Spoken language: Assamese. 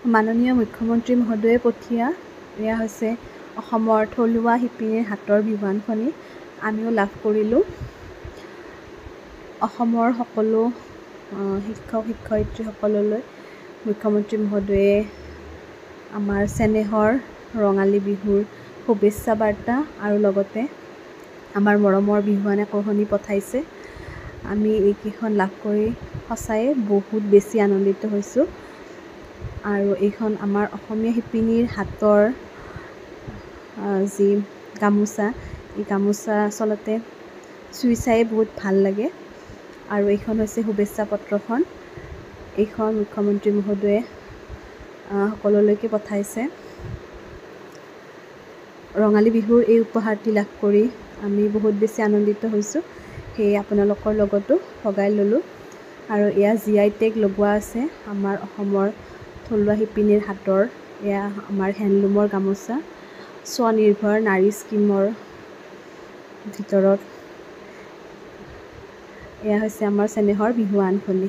মাননীয় মুখ্যমন্ত্ৰী মহোদয়ে পঠিওৱা এয়া হৈছে অসমৰ থলুৱা শিপিনীৰ হাতৰ বিহুৱানখনি আমিও লাভ কৰিলোঁ। অসমৰ সকলো শিক্ষক শিক্ষয়িত্ৰীসকললৈ মুখ্যমন্ত্ৰী মহোদয়ে আমাৰ চেনেহৰ ৰঙালী বিহুৰ শুভেচ্ছা বাৰ্তা আৰু লগতে আমাৰ মৰমৰ বিহুৱান একোখনি পঠাইছে। আমি এইকেইখন লাভ কৰি সঁচায়ে বহুত বেছি আনন্দিত হৈছোঁ। আৰু এইখন আমাৰ অসমীয়া শিপিনীৰ হাতৰ যি গামোচা, এই গামোচা আচলতে চুই চায়ে বহুত ভাল লাগে। আৰু এইখন হৈছে শুভেচ্ছা পত্ৰখন। এইখন মুখ্যমন্ত্ৰী মহোদয়ে সকলোলৈকে পঠাইছে। ৰঙালী বিহুৰ এই উপহাৰটি লাভ কৰি আমি বহুত বেছি আনন্দিত হৈছোঁ। সেয়ে আপোনালোকৰ লগতো ভগাই ল'লোঁ। আৰু এয়া GI টেগ লগোৱা আছে আমাৰ অসমৰ থলুৱা শিপিনীৰ হাতৰ। এয়া আমাৰ হেণ্ডলুমৰ গামোচা, স্বনিৰ্ভৰ নাৰী স্কিমৰ ভিতৰত এয়া হৈছে আমাৰ চেনেহৰ বিহুৱানখনি।